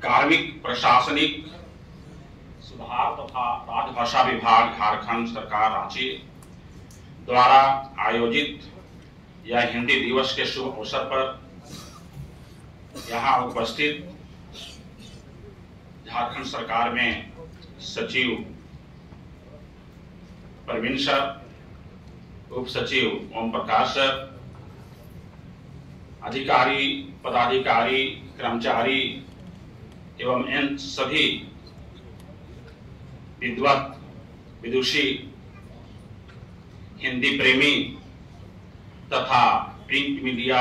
कार्मिक प्रशासनिक सुधार तथा राजभाषा विभाग झारखंड सरकार रांची द्वारा आयोजित यह हिंदी दिवस के शुभ अवसर पर यहाँ उपस्थित झारखंड सरकार में सचिव प्रवीण सर, उप सचिव ओम प्रकाश सर, अधिकारी, पदाधिकारी, कर्मचारी एवं इन सभी विद्वत, विदुषी, हिंदी प्रेमी तथा प्रिंट मीडिया,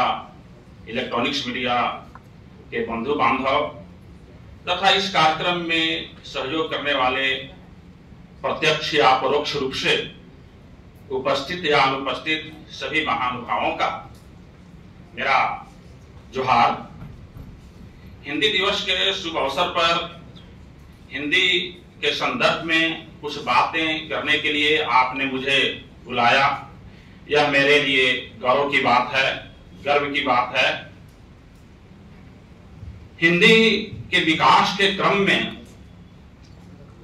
इलेक्ट्रॉनिक्स मीडिया के बंधु बांधव तथा इस कार्यक्रम में सहयोग करने वाले प्रत्यक्ष या परोक्ष रूप से उपस्थित या अनुपस्थित सभी महानुभावों का मेरा जोहार। हिंदी दिवस के शुभ अवसर पर हिंदी के संदर्भ में कुछ बातें करने के लिए आपने मुझे बुलाया, यह मेरे लिए गौरव की बात है, गर्व की बात है। हिंदी के विकास के क्रम में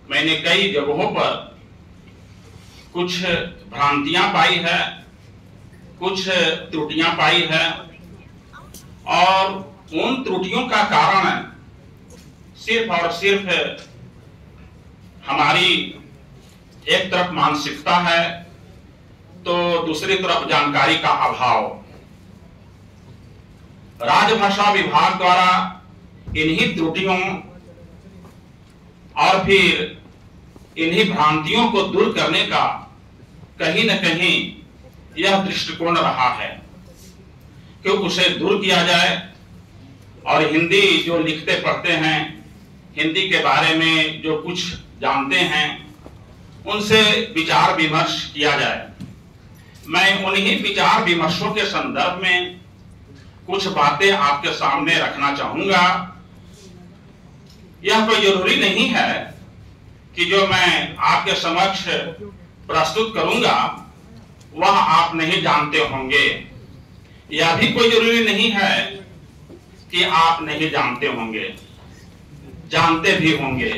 मैंने कई जगहों पर कुछ भ्रांतियां पाई है, कुछ त्रुटियां पाई है और उन त्रुटियों का कारण सिर्फ और सिर्फ हमारी एक तरफ मानसिकता है तो दूसरी तरफ जानकारी का अभाव। राजभाषा विभाग द्वारा इन्हीं त्रुटियों और फिर इन्हीं भ्रांतियों को दूर करने का कहीं न कहीं यह दृष्टिकोण रहा है कि उसे दूर किया जाए और हिंदी जो लिखते पढ़ते हैं, हिंदी के बारे में जो कुछ जानते हैं, उनसे विचार विमर्श किया जाए। मैं उन्हीं विचार विमर्शों के संदर्भ में कुछ बातें आपके सामने रखना चाहूंगा। यह कोई जरूरी नहीं है कि जो मैं आपके समक्ष प्रस्तुत करूंगा वह आप नहीं जानते होंगे, यह भी कोई जरूरी नहीं है कि आप नहीं जानते होंगे, जानते भी होंगे,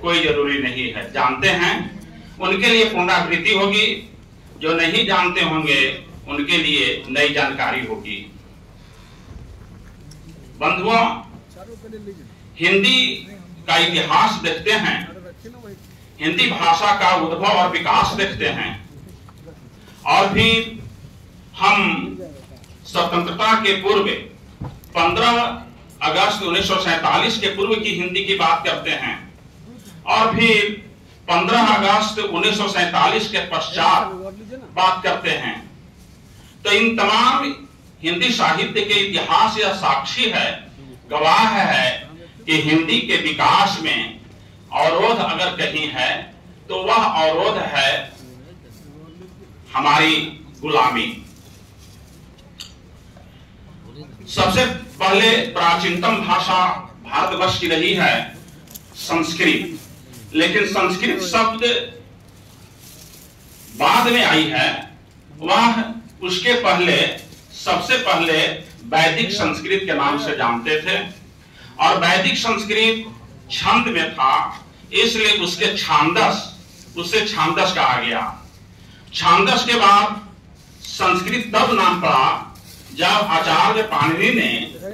कोई जरूरी नहीं है। जानते हैं उनके लिए पुनरावृत्ति होगी, जो नहीं जानते होंगे उनके लिए नई जानकारी होगी। बंधुओं, हिंदी का इतिहास देखते हैं, हिंदी भाषा का उद्भव और विकास देखते हैं और फिर हम स्वतंत्रता के पूर्व 15 अगस्त 1947 के पूर्व की हिंदी की बात करते हैं और फिर 15 अगस्त 1947 के पश्चात बात करते हैं। तो इन तमाम हिंदी साहित्य के इतिहास यह साक्षी है, गवाह है कि हिंदी के विकास में अवरोध अगर कहीं है तो वह अवरोध है हमारी गुलामी। सबसे पहले प्राचीनतम भाषा भारतवर्ष की रही है संस्कृत, लेकिन संस्कृत शब्द बाद में आई है। वह उसके पहले सबसे पहले वैदिक संस्कृत के नाम से जानते थे और वैदिक संस्कृत छंद में था, इसलिए उससे छांदस कहा गया। छांदस के बाद संस्कृत तब नाम पड़ा जब आचार्य पाणिनि ने,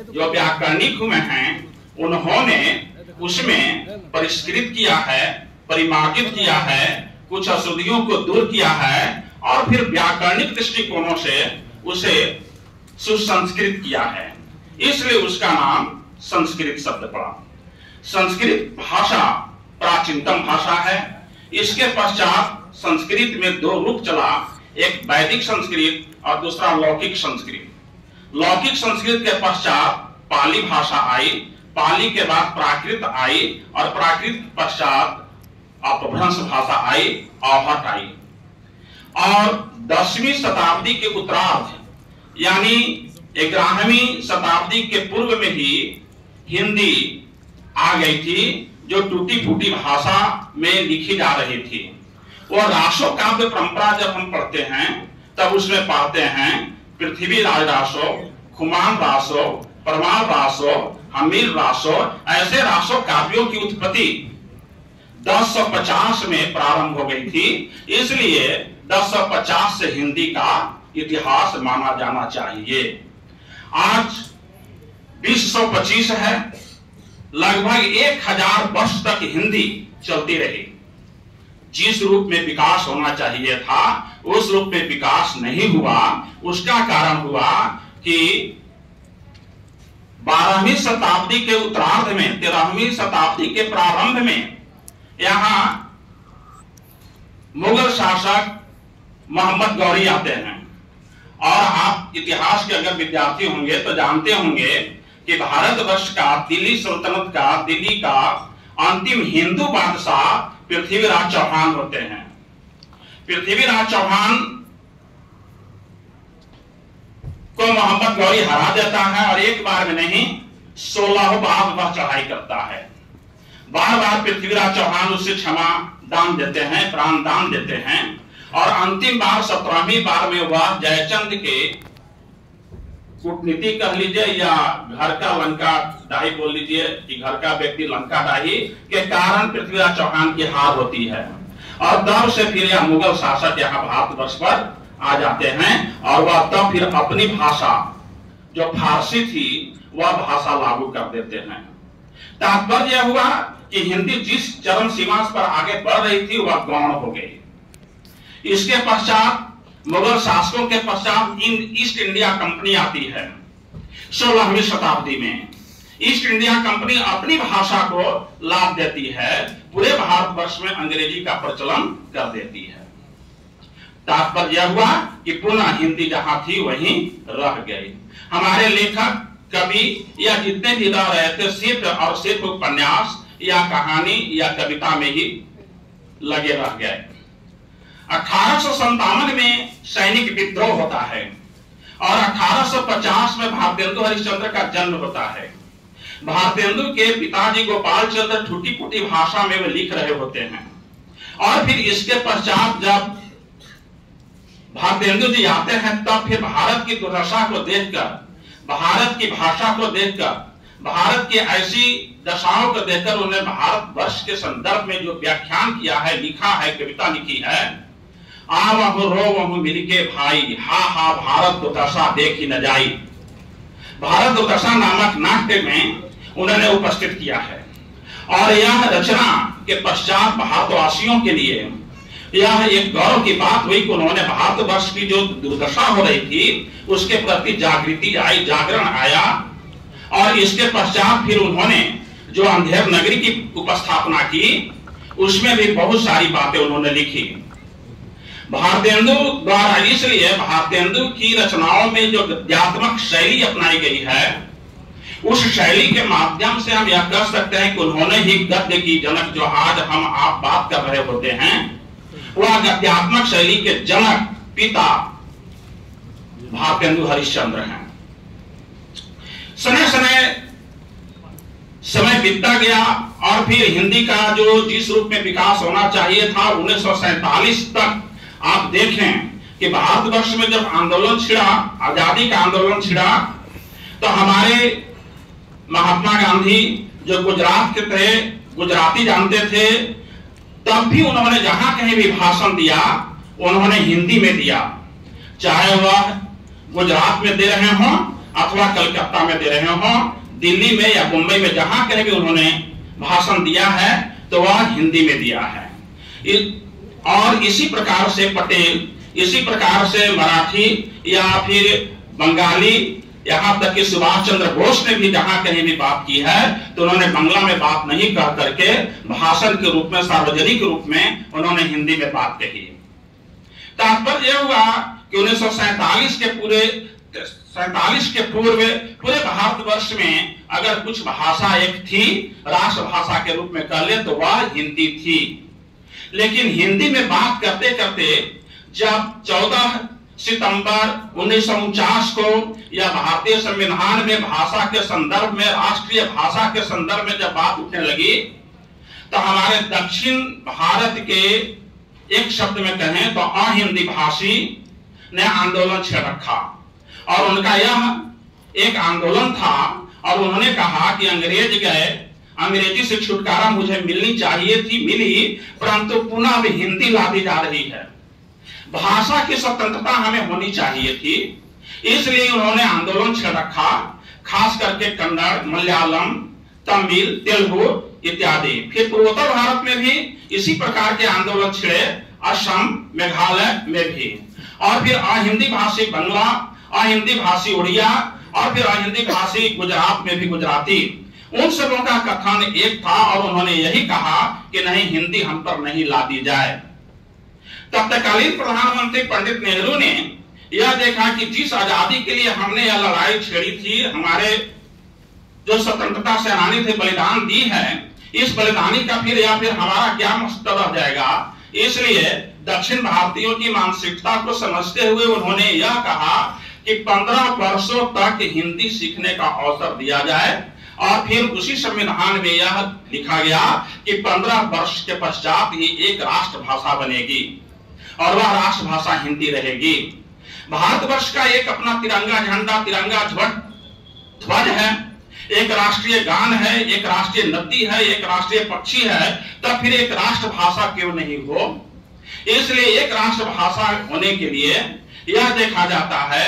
जो व्याकरणिक हुए हैं, उन्होंने उसमें परिष्कृत किया है, परिमार्जित किया है, कुछ अशुद्धियों को दूर किया है और फिर व्याकरणिक दृष्टिकोणों से उसे सुसंस्कृत किया है, इसलिए उसका नाम संस्कृत शब्द पड़ा। संस्कृत भाषा प्राचीनतम भाषा है। इसके पश्चात संस्कृत में दो रूप चला, एक वैदिक संस्कृत और दूसरा लौकिक संस्कृत। लौकिक संस्कृत के पश्चात पाली भाषा आई, पाली के बाद प्राकृत आई और प्राकृत पश्चात अपभ्रंश भाषा आई, आहट आई। और 10वीं शताब्दी के उत्तरार्ध यानी 11वीं शताब्दी के पूर्व में ही हिंदी आ गई थी, जो टूटी फूटी भाषा में लिखी जा रही थी। वो रासो काव्य परंपरा जब हम पढ़ते हैं तब उसमें पाते हैं पृथ्वी राज रासो, खुमान रासो, परमार रासो, हमीर रासो, ऐसे रासो काव्यों की उत्पत्ति 1050 में प्रारंभ हो गई थी। इसलिए 1050 से हिंदी का इतिहास माना जाना चाहिए। आज 2025 है, लगभग 1000 वर्ष तक हिंदी चलती रही। जिस रूप में विकास होना चाहिए था उस रूप में विकास नहीं हुआ। उसका कारण हुआ कि 12वीं शताब्दी के उत्तरार्ध में, 13वीं शताब्दी के प्रारंभ में यहां मुगल शासक मोहम्मद गौरी आते हैं। और आप इतिहास के अगर विद्यार्थी होंगे तो जानते होंगे कि भारतवर्ष का, दिल्ली सल्तनत का, दिल्ली का अंतिम हिंदू बादशाह पृथ्वीराज चौहान होते हैं। पृथ्वीराज चौहान को मोहम्मद गौरी हरा देता है और एक बार में नहीं 16 बार वह चढ़ाई करता है। बार बार पृथ्वीराज चौहान उससे क्षमा दान देते हैं, प्राण दान देते हैं। और अंतिम बार 17वीं बार में वह जयचंद के कूटनीति कह लीजिए या घर का लंका डाही बोल लीजिए कि घर का व्यक्ति लंका डाही के कारण पृथ्वीराज चौहान की हार होती है। और तब से फिर यह मुगल शासक यहाँ भारतवर्ष पर आ जाते हैं और वह तब फिर अपनी भाषा जो फारसी थी वह भाषा लागू कर देते हैं। तात्पर्य यह हुआ कि हिंदी जिस चरम सीमा पर आगे बढ़ रही थी वह गौण हो गई। इसके पश्चात मुगल शासकों के पश्चात ईस्ट इंडिया कंपनी आती है 16वीं शताब्दी में। ईस्ट इंडिया कंपनी अपनी भाषा को लाभ देती है, पूरे भारतवर्ष में अंग्रेजी का प्रचलन कर देती है। तात्पर्य यह हुआ कि पुनः हिंदी जहां थी वहीं रह गई। हमारे लेखक, कवि या जितने भी रह रहे थे सिर्फ उपन्यास या कहानी या कविता में ही लगे रह गए। 1857 में सैनिक विद्रोह होता है और 1850 में भारतेंदु हरिश्चंद्र का जन्म होता है। भारतेंदु के पिताजी गोपाल चंद्र टूटी फूटी भाषा में वे लिख रहे होते हैं। और फिर इसके पश्चात जब भारतेंदु जी आते हैं तब फिर भारत की दुर्दशा को देखकर, भारत की भाषा को देखकर, भारत की ऐसी दशाओं को देखकर उन्हें भारतवर्ष के संदर्भ में जो व्याख्यान किया है, लिखा है, कविता लिखी है, आवहु रोवहु मिलके भाई, हा हा भारत दुर्दशा देखी न जाई। भारत दुर्दशा नामक नाट्य में उन्होंने उपस्थित किया है। और यह रचना के पश्चात भारतवासियों के लिए यह एक गौरव की बात हुई कि उन्होंने भारतवर्ष की जो दुर्दशा हो रही थी उसके प्रति जागृति आई, जागरण आया। और इसके पश्चात फिर उन्होंने जो अंधेर नगरी की उपस्थापना की उसमें भी बहुत सारी बातें उन्होंने लिखी। भारतेंदु द्वारा, इसलिए भारतेंदु की रचनाओं में जो गद्यात्मक शैली अपनाई गई है उस शैली के माध्यम से हम यह कह सकते हैं कि उन्होंने ही गद्य की जनक, जो आज हम आप बात कर रहे होते हैं, वह गद्यात्मक शैली के जनक, पिता भारतेंदु हरिश्चंद्र हैं। समय बीतता गया और फिर हिंदी का जो जिस रूप में विकास होना चाहिए था 1947 तक आप देखें कि भारतवर्ष में जब आंदोलन छिड़ा, आजादी का आंदोलन छिड़ा, तो हमारे महात्मा गांधी जो गुजरात के थे, गुजराती जानते थे, तब भी उन्होंने जहां कहीं भी भाषण दिया उन्होंने हिंदी में दिया। चाहे वह गुजरात में दे रहे हों अथवा कलकत्ता में दे रहे हों, दिल्ली में या मुंबई में जहां कहीं भी उन्होंने भाषण दिया है तो वह हिंदी में दिया है। और इसी प्रकार से पटेल, इसी प्रकार से मराठी या फिर बंगाली, यहां तक कि सुभाष चंद्र बोस ने भी जहां कहीं भी बात की है तो उन्होंने बांग्ला में बात नहीं कह करके भाषण के रूप में, सार्वजनिक रूप में उन्होंने हिंदी में बात कही। तात्पर्य यह हुआ कि 1947 के पूर्व पूरे भारतवर्ष में अगर कुछ भाषा एक थी, राष्ट्र भाषा के रूप में कह ले तो वह हिंदी थी। लेकिन हिंदी में बात करते करते जब 14 सितंबर 1949 को या भारतीय संविधान में भाषा के संदर्भ में, राष्ट्रीय भाषा के संदर्भ में जब बात उठने लगी तो हमारे दक्षिण भारत के एक शब्द में कहें तो अहिंदी भाषी ने आंदोलन छेड़ रखा। और उनका यह एक आंदोलन था और उन्होंने कहा कि अंग्रेज गए, अंग्रेजी से छुटकारा मुझे मिलनी चाहिए थी, मिली, परंतु पुनः अब हिंदी लादी जा रही है। भाषा की स्वतंत्रता हमें होनी चाहिए थी, इसलिए उन्होंने आंदोलन छेड़ रखा, खास करके कन्नड़, मलयालम, तमिल, तेलुगु इत्यादि। फिर पूर्वोत्तर भारत में भी इसी प्रकार के आंदोलन छिड़े, असम, मेघालय में भी। और फिर अहिंदी भाषी बंगला, अहिंदी भाषी उड़िया और फिर अहिंदी भाषी गुजरात में भी गुजराती। उन सबों का कथन एक था और उन्होंने यही कहा कि नहीं, हिंदी हम पर नहीं ला दी जाए। तत्कालीन प्रधानमंत्री पंडित नेहरू ने यह देखा कि जिस आजादी के लिए हमने यह लड़ाई छेड़ी थी, हमारे जो स्वतंत्रता सेनानी थे बलिदान दी है, इस बलिदानी का फिर या फिर हमारा क्या मकसद रह जाएगा। इसलिए दक्षिण भारतीयों की मानसिकता को समझते हुए उन्होंने यह कहा कि 15 वर्षों तक हिंदी सीखने का अवसर दिया जाए और फिर उसी संविधान में यह लिखा गया कि 15 वर्ष के पश्चात ही एक राष्ट्र भाषा बनेगी और वह राष्ट्र भाषा हिंदी रहेगी। भारतवर्ष का एक अपना तिरंगा झंडा, तिरंगा ध्वज है, एक राष्ट्रीय गान है, एक राष्ट्रीय नदी है, एक राष्ट्रीय पक्षी है, तब फिर एक राष्ट्र भाषा क्यों नहीं हो। इसलिए एक राष्ट्र भाषा होने के लिए यह देखा जाता है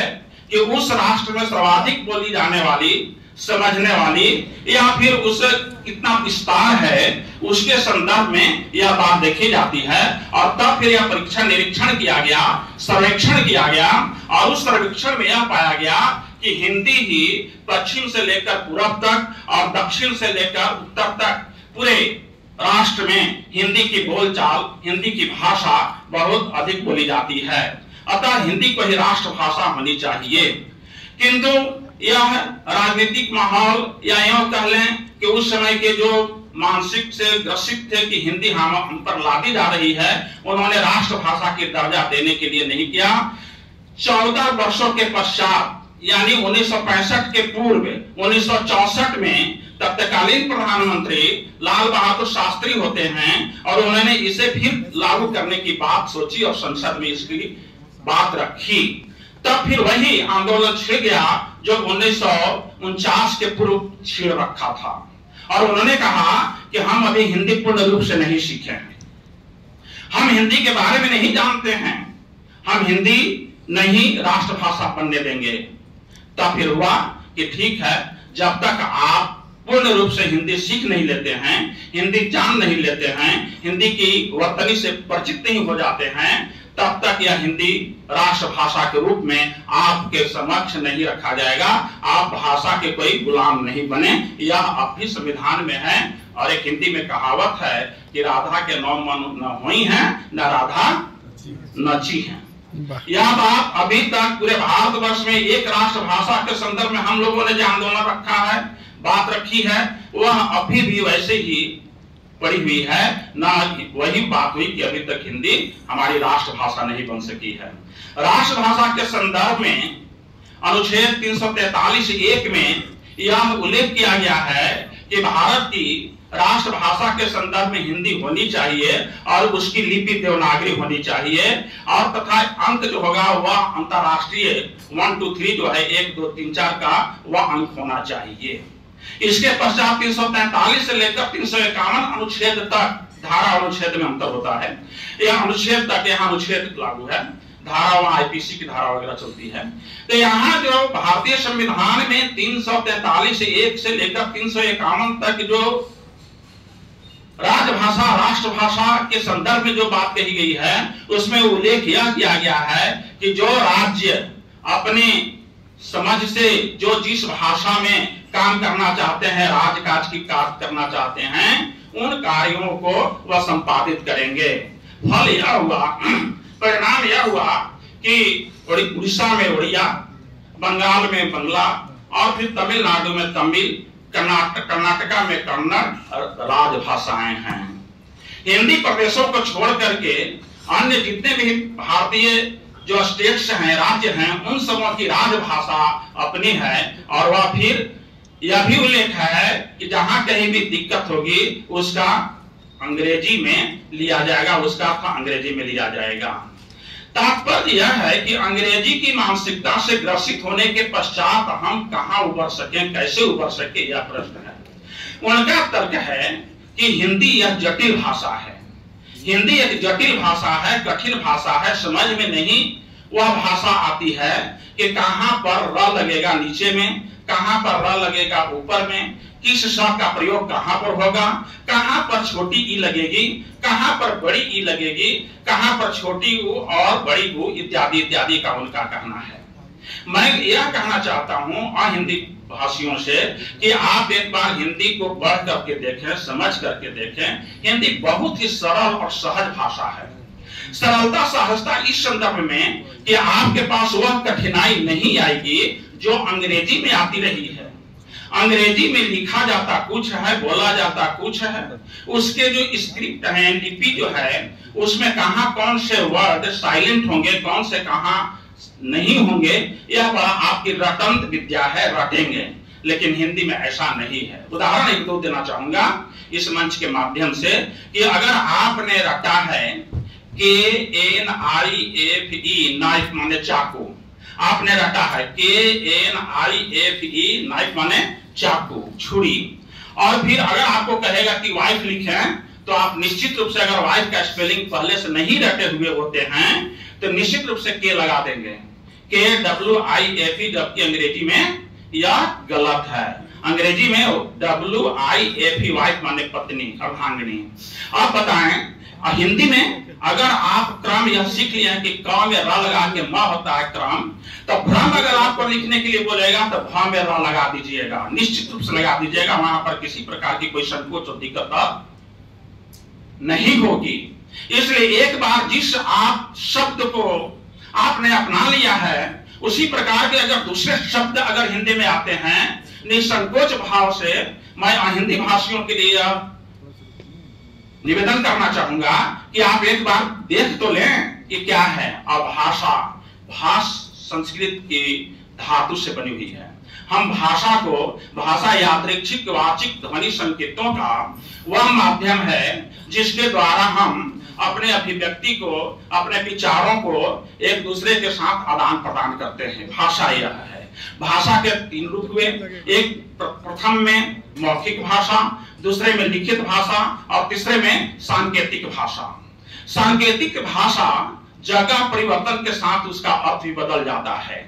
कि उस राष्ट्र में सर्वाधिक बोली जाने वाली, समझने वाली या फिर उस कितना विस्तार है उसके संदर्भ में यह बात देखी जाती है। और तब फिर यह परीक्षण निरीक्षण किया गया, सर्वेक्षण किया गया और उस सर्वेक्षण में यह पाया गया कि हिंदी ही पश्चिम से लेकर पूर्व तक और दक्षिण से लेकर उत्तर तक पूरे राष्ट्र में हिंदी की बोलचाल, हिंदी की भाषा बहुत अधिक बोली जाती है। अतः हिंदी को ही राष्ट्र भाषा होनी चाहिए। किंतु यह राजनीतिक माहौल या यूं कह लें कि उस समय के जो मानसिक से ग्रसित थे कि हिंदी हम पर लादी जा रही है, उन्होंने राष्ट्र भाषा की दर्जा देने के लिए नहीं किया। 14 वर्षों के पश्चात यानी 1965 के पूर्व 1964 में तत्कालीन प्रधानमंत्री लाल बहादुर शास्त्री होते हैं और उन्होंने इसे फिर लागू करने की बात सोची और संसद में इसकी बात रखी। तब फिर वही आंदोलन छिड़ गया जो 1949 के पूर्व छिड़ रखा था और उन्होंने कहा कि हम अभी हिंदी पूर्ण रूप से नहीं सीखे हैं, हम हिंदी के बारे में नहीं जानते हैं, हम हिंदी नहीं राष्ट्र भाषा बनने देंगे। तब फिर हुआ कि ठीक है, जब तक आप पूर्ण रूप से हिंदी सीख नहीं लेते हैं, हिंदी जान नहीं लेते हैं, हिंदी की वर्तनी से परिचित नहीं हो जाते हैं, तब तक यह हिंदी राष्ट्र भाषा के रूप में आपके समक्ष नहीं रखा जाएगा। आप भाषा के कोई गुलाम नहीं बने। यह अब भी संविधान में है और एक हिंदी में कहावत है कि राधा के 9 मन न हुई है, न राधा नची है। यह बात अभी तक पूरे भारतवर्ष में एक राष्ट्र भाषा के संदर्भ में हम लोगों ने जो आंदोलन रखा है, बात रखी है, वह अभी भी वैसे ही पड़ी हुई है। ना वही बात हुई कि अभी तक हिंदी हमारी राष्ट्र भाषा नहीं बन सकी है। राष्ट्र भाषा के संदर्भ में अनुच्छेद 343(1) में यह उल्लेख किया गया है कि भारत की राष्ट्र भाषा के संदर्भ में हिंदी होनी चाहिए और उसकी लिपि देवनागरी होनी चाहिए और तथा अंक जो होगा वह अंतरराष्ट्रीय 1 2 3 जो है 1 2 3 4 का वह अंक होना चाहिए। इसके पश्चात 343 से लेकर 351 अनुच्छेद तक धारा अनुच्छेद में अंतर होता है। यह अनुच्छेद तक यहाँ अनुच्छेद लागू है, धारा वहां आईपीसी की धारा वगैरह चलती है। तो यहाँ जो भारतीय संविधान में 343(1) से लेकर 351 तक जो राजभाषा राष्ट्र भाषा के संदर्भ में जो बात कही गई है, उसमें उल्लेख यह किया गया है कि जो राज्य अपने समझ से जो जिस भाषा में काम करना चाहते हैं, राजकाज की कार्य करना चाहते हैं, उन कार्यों को वह संपादित करेंगे। फल यह हुआ, परिणाम यह हुआ कि उड़ीसा में उड़िया, बंगाल में बंगला और फिर तमिलनाडु में तमिल, कर्नाटका में कन्नड़ राजभाषाएं हैं। हिंदी प्रदेशों को छोड़ करके अन्य जितने भी भारतीय जो स्टेट्स हैं, राज्य हैं, उन सबों की राजभाषा अपनी है और वह फिर यह भी उल्लेख है कि जहां कहीं भी दिक्कत होगी उसका अंग्रेजी में लिया जाएगा, उसका अर्थ अंग्रेजी में लिया जाएगा। तात्पर्य यह है कि अंग्रेजी की मानसिकता से ग्रसित होने के पश्चात हम कहां उबर सके, कैसे उबर सके, यह प्रश्न है। उनका तर्क है कि हिंदी यह जटिल भाषा है, हिंदी एक जटिल भाषा है, कठिन भाषा है, समझ में नहीं वह भाषा आती है कि कहां पर र लगेगा नीचे में, कहां पर र लगेगा ऊपर में, किस शब्द का प्रयोग कहां पर होगा, कहां पर छोटी ई लगेगी, कहां पर बड़ी ई लगेगी, कहां पर छोटी ऊ और बड़ी ऊ इत्यादि इत्यादि का उनका कहना है। मैं यह कहना चाहता हूं हिंदी भाषियों से कि आप एक बार हिंदी को पढ़ करके देखें, समझ करके देखें। हिंदी बहुत ही सरल और सहज भाषा है। सरलता सहजता इस संदर्भ में कि आपके पास वह कठिनाई नहीं आएगी जो अंग्रेजी में आती रही है। अंग्रेजी में लिखा जाता कुछ है, बोला जाता कुछ है, उसके जो स्क्रिप्ट है, लिपि जो है, उसमें कहां कौन से वर्ड साइलेंट होंगे, कौन से कहां नहीं होंगे, यह बड़ा आपकी रटंत विद्या है, रटेंगे। लेकिन हिंदी में ऐसा नहीं है। उदाहरण एक दो देना चाहूंगा इस मंच के माध्यम से कि अगर आपने रटा है KNIFE नाइफ माने चाकू, आपने रटा है KNIFE नाइफ माने चाकू, छुरी, और फिर अगर आपको कहेगा कि वाइफ लिखें तो आप निश्चित रूप से अगर वाइफ का स्पेलिंग पहले से नहीं रटे हुए होते हैं तो निश्चित रूप से के लगा देंगे, KWIFE, जबकि अंग्रेजी में यह गलत है। अंग्रेजी में WIFE वाइफ माने पत्नी, अर्धांगिनी। आप बताएं हिंदी में अगर आप क्रम यह सीख लिया कि क में र लगा के म होता है क्रम, तो भ्रम अगर आपको लिखने के लिए बोलेगा तो भ में र लगा दीजिएगा, निश्चित रूप से लगा दीजिएगा। वहां पर किसी प्रकार की कोई संकोच और दिक्कत नहीं होगी। इसलिए एक बार जिस आप शब्द को आपने अपना लिया है, उसी प्रकार के अगर दूसरे शब्द अगर हिंदी में आते हैं, निसंकोच भाव से मैं हिंदी भाषियों के लिए निवेदन करना चाहूंगा कि आप एक बार देख तो लें कि क्या है। अब भाषा संस्कृत की धातु से बनी हुई है। हम भाषा को, भाषा यादृच्छिक वाचिक ध्वनि संकेतों का वह माध्यम है जिसके द्वारा हम अपने अभिव्यक्ति को, अपने विचारों को एक दूसरे के साथ आदान प्रदान करते हैं। भाषा यह है। भाषा के तीन रूप हुए, एक प्रथम में मौखिक भाषा, दूसरे में लिखित भाषा और तीसरे में सांकेतिक भाषा। सांकेतिक भाषा जगह परिवर्तन के साथ उसका अर्थ भी बदल जाता है।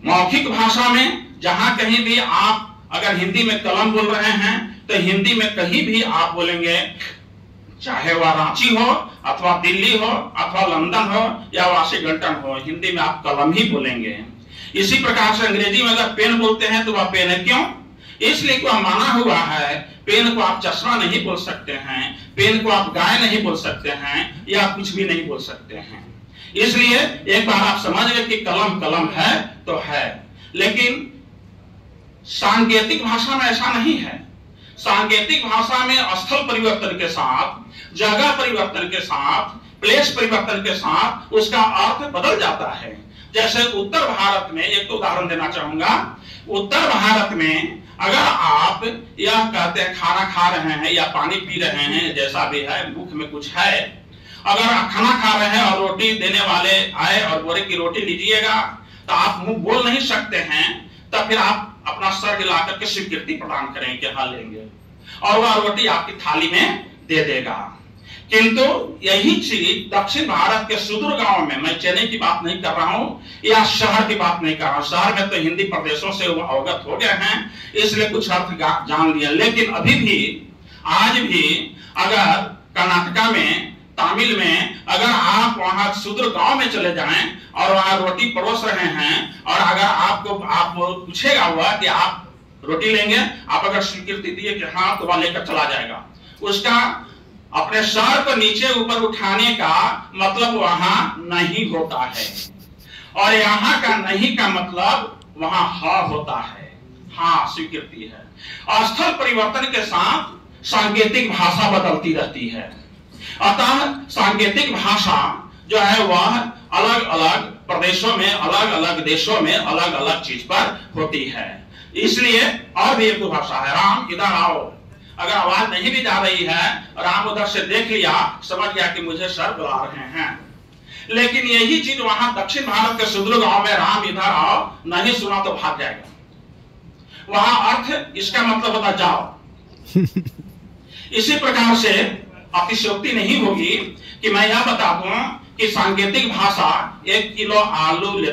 मौखिक भाषा में जहां कहीं भी आप अगर हिंदी में कलम बोल रहे हैं तो हिंदी में कहीं भी आप बोलेंगे, चाहे वह रांची हो अथवा दिल्ली हो अथवा लंदन हो या वाशिंगटन हो, हिंदी में आप कलम ही बोलेंगे। इसी प्रकार से अंग्रेजी में अगर पेन बोलते हैं तो वह पेन है, क्यों? इसलिए वह माना हुआ है। पेन को आप चश्मा नहीं बोल सकते हैं, पेन को आप गाय नहीं बोल सकते हैं, या कुछ भी नहीं बोल सकते हैं। इसलिए एक बार आप समझ गए कि कलम कलम है तो है। लेकिन सांकेतिक भाषा में ऐसा नहीं है। सांकेतिक भाषा में स्थल परिवर्तन के साथ, जगह परिवर्तन के साथ, प्लेस परिवर्तन के साथ उसका अर्थ बदल जाता है। जैसे उत्तर भारत में, एक तो उदाहरण देना चाहूंगा, उत्तर भारत में अगर आप यह कहते हैं खाना खा रहे हैं या पानी पी रहे हैं, जैसा भी है, मुख में कुछ है, अगर आप खाना खा रहे हैं और रोटी देने वाले आए और बोले कि रोटी लीजिएगा, तो आप मुंह बोल नहीं सकते हैं, तब फिर आप अपना सर हिला करके स्वीकृति प्रदान करेंगे कि हाँ लेंगे, और वह रोटी आपकी थाली में दे देगा। किंतु यही चीज दक्षिण भारत के सुदूर गांव में, मैं चेन्नई की बात नहीं कर रहा हूं या शहर की बात नहीं कर रहा हूं, शहर में तो हिंदी प्रदेशों से अवगत हो गए हैं, इसलिए कुछ अर्थ जान लिया। लेकिन अभी भी, आज भी अगर कर्नाटका में, तमिल में, अगर आप वहां सुदूर गांव में चले जाएं और वहां रोटी परोस रहे हैं और अगर आप पूछेगा हुआ कि आप रोटी लेंगे, आप अगर स्वीकृति दिए कि हाँ, तो वह लेकर चला जाएगा। उसका अपने सर को नीचे ऊपर उठाने का मतलब वहां नहीं होता है, और यहाँ का नहीं का मतलब वहां हाँ होता है, हाँ स्वीकृति है। स्थल परिवर्तन के साथ सांकेतिक भाषा बदलती रहती है। अतः सांकेतिक भाषा जो है वह अलग अलग प्रदेशों में, अलग अलग देशों में अलग अलग चीज पर होती है। इसलिए और भी एक भाषा है, राम इधर आओ, अगर आवाज नहीं भी जा रही है, राम उधर से देख लिया, समझ गया कि मुझे सर बुला रहे हैं। लेकिन यही चीज वहां दक्षिण भारत के सुदूर गांव में राम इधर आओ, नहीं सुना तो भाग जाएगा। वहां अर्थ इसका मतलब होता जाओ। इसी प्रकार से अतिशयोक्ति नहीं होगी कि मैं यह बता दूं कि सांकेतिक भाषा 1 किलो आलू